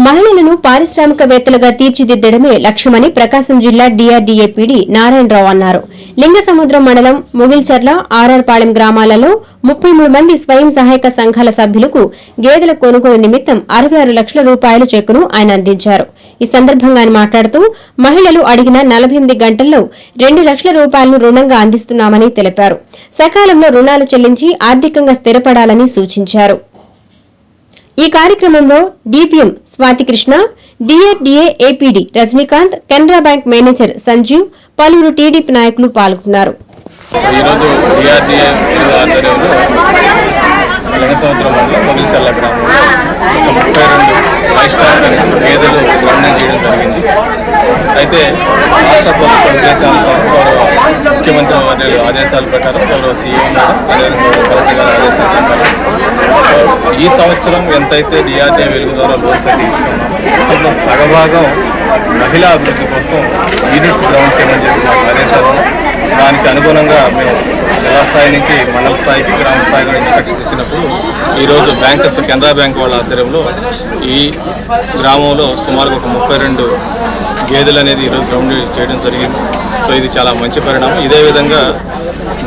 మహిళలను పారిశ్రామికవేత్తలుగా తీర్చిదిద్దడమే లక్ష్యమని ప్రకాశం జిల్లా డీఆర్డీఏ పీడీ నారాయణరావు అన్నారు. లింగసముద్రం మండలం ముగిల్చర్ల, ఆర్ఆర్పాళెం గ్రామాలలో 33 మంది స్వయం సహాయక సంఘాల సభ్యులకు గేదెల కొనుగోలు నిమిత్తం 66 లక్షల రూపాయల చెక్కును ఆయన అందించారు. ఈ సందర్భంగా ఆయన మాట్లాడుతూ మహిళలు అడిగిన 48 గంటల్లో 2 లక్షల రూపాయలను రుణంగా అందిస్తున్నామని తెలిపారు. సకాలంలో రుణాలు చెల్లించి ఆర్థికంగా స్థిరపడాలని సూచించారు. ఈ కార్యక్రమంలో DPM Swathikrishna, DRDA APD Rajinikanth, Canara bank manager Sanjeev, పలువురు టీడీపీ నాయకులు పాల్గొన్నారు. లింగసముద్రం మండలం మొగిల్చర్ల గ్రామంలో 32 వైష్ణవ గేదెలు గ్రహణం చేయడం జరిగింది. అయితే రాష్ట్ర ప్రభుత్వ ఉద్దేశానుసారం గౌరవ ముఖ్యమంత్రి వర్యుల ఆదేశాల ప్రకారం, గౌరవ సీఎం గారు అదేవిధంగా కలెక్టర్ గారి ఆదేశాల ప్రకారం ఈ సంవత్సరం ఎంతైతే డిఆర్డీఏ వెలుగు ద్వారా లోన్స్ అయితే ఇస్తున్నామో అందులో సగభాగం మహిళా అభివృద్ధి కోసం యూనిట్స్ గ్రౌండ్ చేయమని చెప్పి మాకు ఆదేశాలు. దానికి అనుగుణంగా మేము జిల్లా స్థాయి నుంచి మండల స్థాయికి, గ్రామ స్థాయిలో ఇన్స్ట్రక్షన్స్ ఇచ్చినప్పుడు ఈరోజు బ్యాంకర్స్ కెనరా బ్యాంక్ వాళ్ళ ఆధ్వర్యంలో ఈ గ్రామంలో సుమారుగా ఒక 32 గేదెలు అనేది ఈరోజు గ్రౌండ్ చేయడం జరిగింది. సో ఇది చాలా మంచి పరిణామం. ఇదే విధంగా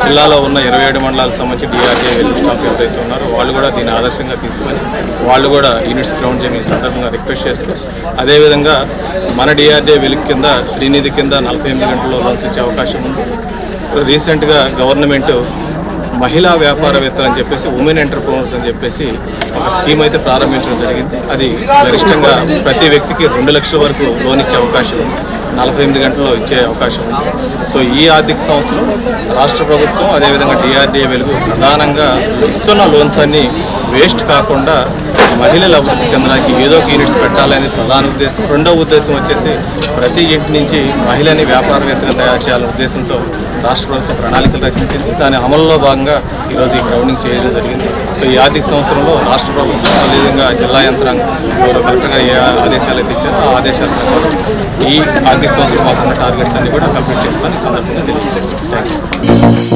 జిల్లాలో ఉన్న 27 మండలాలకు సంబంధించి డిఆర్డీఏ వెలుగు స్టాఫ్ ఎవరైతే ఉన్నారో వాళ్ళు కూడా దీన్ని ఆదర్శంగా తీసుకొని వాళ్ళు కూడా యూనిట్స్ గ్రౌండ్ చేయని ఈ సందర్భంగా రిక్వెస్ట్ చేస్తూ, అదేవిధంగా మన డిఆర్డీఏ వెలుగు కింద స్త్రీనిధి కింద 48 గంటల్లో లోన్స్ ఇచ్చే అవకాశం ఉంది. రీసెంట్గా గవర్నమెంట్ మహిళా వ్యాపారవేత్తలు అని చెప్పేసి, ఉమెన్ ఎంటర్ప్రెన్యూర్స్ అని చెప్పేసి ఒక స్కీమ్ అయితే ప్రారంభించడం జరిగింది. అది గరిష్టంగా ప్రతి వ్యక్తికి 2 లక్షల వరకు లోన్ ఇచ్చే అవకాశం ఉంది, 48 గంటల్లో ఇచ్చే అవకాశం ఉంది. సో ఈ ఆర్థిక సంవత్సరం రాష్ట్ర ప్రభుత్వం అదేవిధంగా డిఆర్డీఏ వెలుగు ప్రధానంగా ఇస్తున్న లోన్స్ అన్ని వేస్ట్ కాకుండా మహిళల అభివృద్ధి చెందడానికి ఏదో ఒక యూనిట్స్ పెట్టాలనే ప్రధాన ఉద్దేశం. రెండవ ఉద్దేశం వచ్చేసి ప్రతి ఇంటి నుంచి మహిళని వ్యాపారవేత్తగా తయారు చేయాలనే ఉద్దేశంతో రాష్ట్ర ప్రభుత్వం ప్రణాళికలు రచించింది. దాని అమలులో భాగంగా ఈరోజు ఈ గ్రౌండింగ్ చేయడం జరిగింది. సో ఈ ఆర్థిక సంవత్సరంలో రాష్ట్ర ప్రభుత్వం అదేవిధంగా జిల్లా యంత్రాంగం కలెక్టర్ గారు ఏ ఆదేశాలు అయితే ఇచ్చారో ఆ ఆదేశాల ప్రకారం ఈ ఆర్థిక సంవత్సరం మాకున్న టార్గెట్స్ అన్ని కూడా కంప్లీట్ చేస్తాను ఈ సందర్భంగా తెలియజేస్తాను. Thank you.